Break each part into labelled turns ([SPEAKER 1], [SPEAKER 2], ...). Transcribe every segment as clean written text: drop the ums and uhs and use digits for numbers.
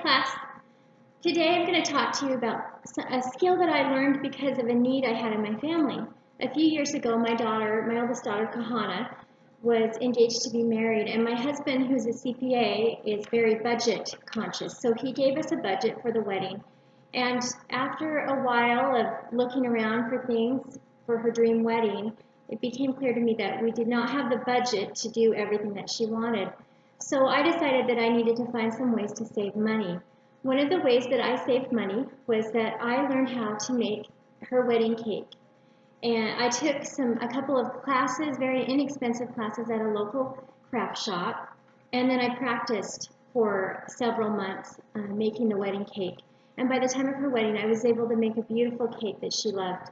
[SPEAKER 1] class. Today I'm going to talk to you about a skill that I learned because of a need I had in my family. A few years ago, my oldest daughter, Kahana, was engaged to be married, and my husband, who's a CPA, is very budget conscious, so he gave us a budget for the wedding. And after a while of looking around for things for her dream wedding, it became clear to me that we did not have the budget to do everything that she wanted. So I decided that I needed to find some ways to save money. One of the ways that I saved money was that I learned how to make her wedding cake. And I took a couple of classes, very inexpensive classes at a local craft shop, and then I practiced for several months making the wedding cake. And by the time of her wedding, I was able to make a beautiful cake that she loved.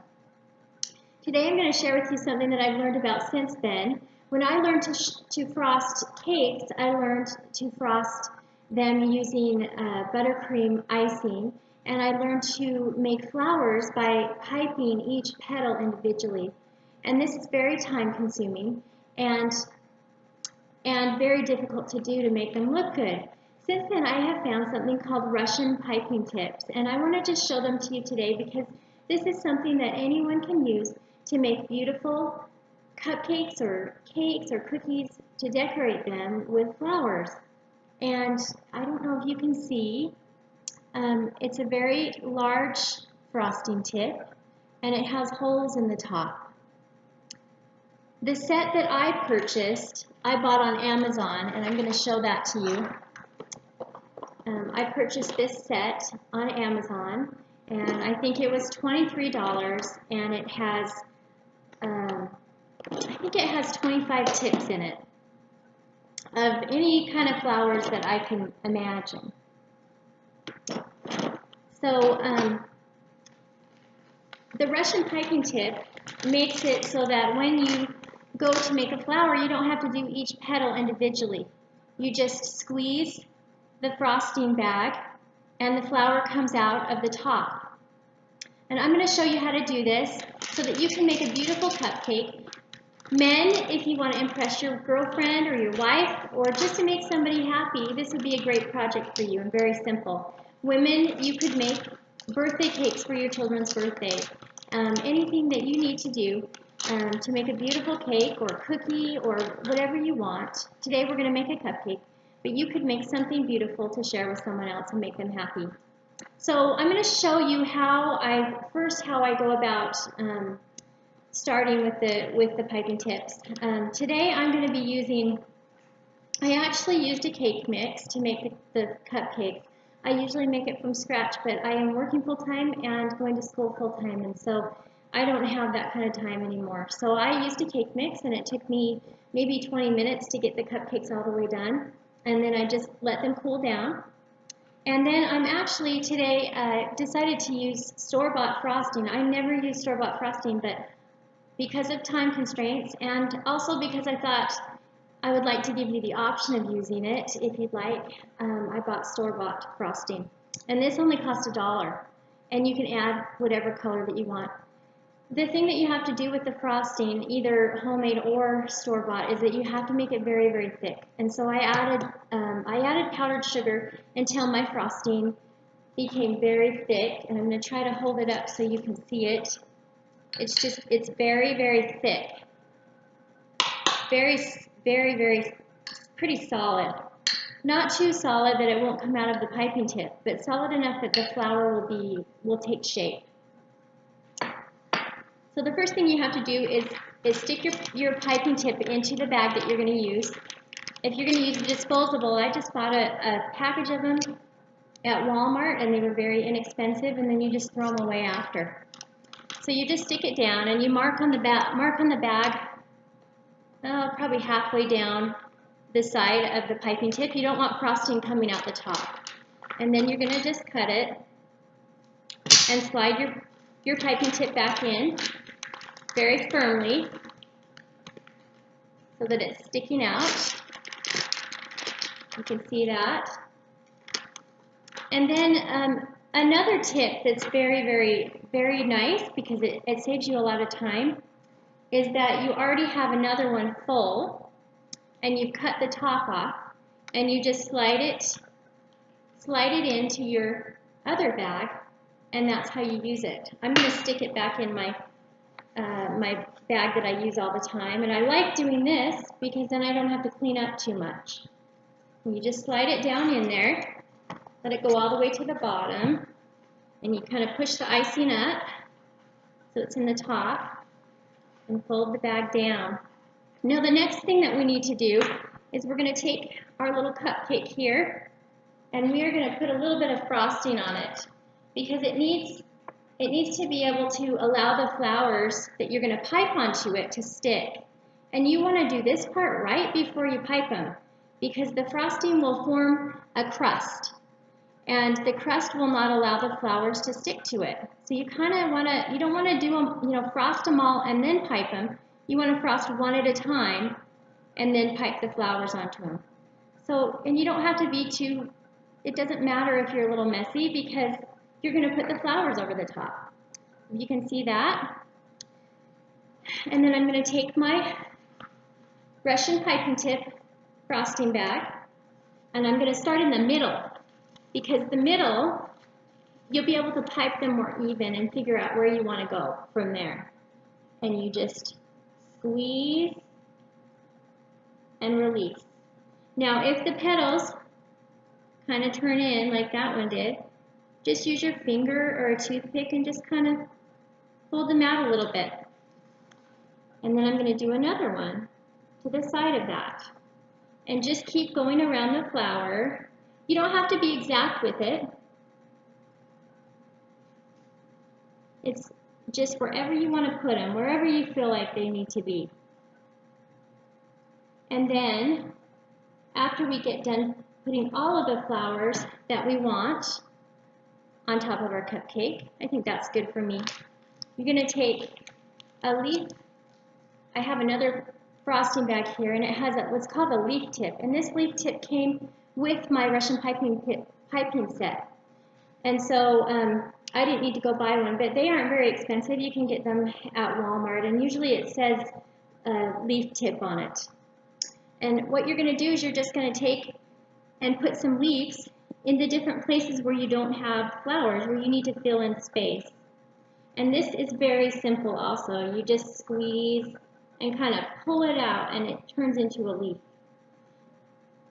[SPEAKER 1] Today I'm going to share with you something that I've learned about since then. When I learned to frost cakes, I learned to frost them using buttercream icing, and I learned to make flowers by piping each petal individually. And this is very time consuming and very difficult to do to make them look good. Since then, I have found something called Russian piping tips, and I want to just show them to you today because this is something that anyone can use to make beautiful cupcakes or cakes or cookies, to decorate them with flowers. And I don't know if you can see, it's a very large frosting tip, and it has holes in the top. The set that I purchased, I bought on Amazon, and I'm going to show that to you. I purchased this set on Amazon, and I think it was $23, and it has, I think it has 25 tips in it of any kind of flowers that I can imagine. So the Russian piping tip makes it so that when you go to make a flower, you don't have to do each petal individually. You just squeeze the frosting bag and the flower comes out of the top. And I'm going to show you how to do this so that you can make a beautiful cupcake. Men, if you want to impress your girlfriend or your wife, or just to make somebody happy, this would be a great project for you and very simple. Women, you could make birthday cakes for your children's birthdays. Anything that you need to do to make a beautiful cake or cookie or whatever you want. Today we're going to make a cupcake, but you could make something beautiful to share with someone else and make them happy. So I'm going to show you how I go about starting with the piping tips. Today I'm going to be using, I actually used a cake mix to make the cupcakes. I usually make it from scratch, but I am working full-time and going to school full-time, and so I don't have that kind of time anymore. So I used a cake mix, and it took me maybe 20 minutes to get the cupcakes all the way done, and then I just let them cool down. And then I'm actually today decided to use store-bought frosting. I never use store-bought frosting, but because of time constraints and also because I thought I would like to give you the option of using it if you'd like, I bought store-bought frosting. And this only cost $1, and you can add whatever color that you want. The thing that you have to do with the frosting, either homemade or store-bought, is that you have to make it very, very thick. And so I added powdered sugar until my frosting became very thick, and I'm going to try to hold it up so you can see it. It's very, very thick. Pretty solid. Not too solid that it won't come out of the piping tip, but solid enough that the flower will take shape. So the first thing you have to do is stick your piping tip into the bag that you're going to use. If you're going to use a disposable, I just bought a package of them at Walmart, and they were very inexpensive, and then you just throw them away after. So you just stick it down, and you mark on the bag, probably halfway down the side of the piping tip. You don't want frosting coming out the top. And then you're going to just cut it and slide your piping tip back in very firmly so that it's sticking out. You can see that. And then another tip that's very, very, very nice, because it saves you a lot of time, is that you already have another one full, and you've cut the top off, and you just slide it slide it into your other bag, and that's how you use it. I'm going to stick it back in my my bag that I use all the time, and I like doing this because then I don't have to clean up too much. You just slide it down in there, let it go all the way to the bottom, and you kind of push the icing up so it's in the top, and fold the bag down. Now the next thing that we need to do is we're going to take our little cupcake here, and we are going to put a little bit of frosting on it because it needs to be able to allow the flowers that you're going to pipe onto it to stick. And you want to do this part right before you pipe them because the frosting will form a crust, and the crust will not allow the flowers to stick to it. So you kind of want to, you don't want to do them, frost them all and then pipe them. You want to frost one at a time and then pipe the flowers onto them. So, and you don't have to be too, it doesn't matter if you're a little messy because you're going to put the flowers over the top. You can see that. And then I'm going to take my Russian piping tip frosting bag, and I'm going to start in the middle because the middle, you'll be able to pipe them more even and figure out where you want to go from there. And you just squeeze and release. Now, if the petals kind of turn in like that one did, just use your finger or a toothpick and just kind of fold them out a little bit. And then I'm going to do another one to the side of that. And just keep going around the flower. You don't have to be exact with it. It's just wherever you want to put them, wherever you feel like they need to be. And then, after we get done putting all of the flowers that we want on top of our cupcake, I think that's good for me. You're going to take a leaf. I have another frosting bag here, and it has what's called a leaf tip. And this leaf tip came with my Russian piping set. And so I didn't need to go buy one, but they aren't very expensive. You can get them at Walmart, and usually it says leaf tip on it. And what you're going to do is you're just going to take and put some leaves in the different places where you don't have flowers, where you need to fill in space. And this is very simple also. You just squeeze and kind of pull it out, and it turns into a leaf.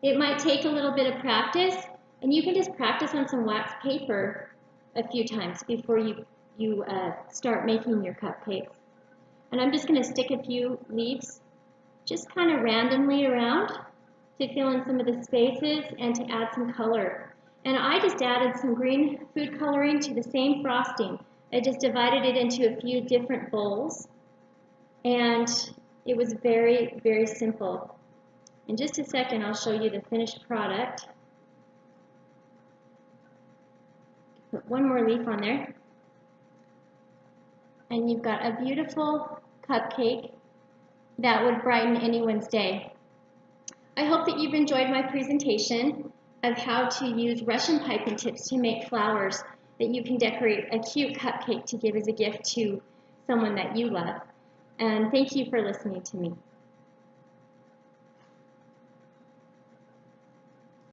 [SPEAKER 1] It might take a little bit of practice, and you can just practice on some wax paper a few times before you start making your cupcakes. And I'm just going to stick a few leaves just kind of randomly around to fill in some of the spaces and to add some color. And I just added some green food coloring to the same frosting. I just divided it into a few different bowls, and it was very, very simple. In just a second, I'll show you the finished product. Put one more leaf on there, and you've got a beautiful cupcake that would brighten anyone's day. I hope that you've enjoyed my presentation of how to use Russian piping tips to make flowers that you can decorate a cute cupcake to give as a gift to someone that you love. And thank you for listening to me.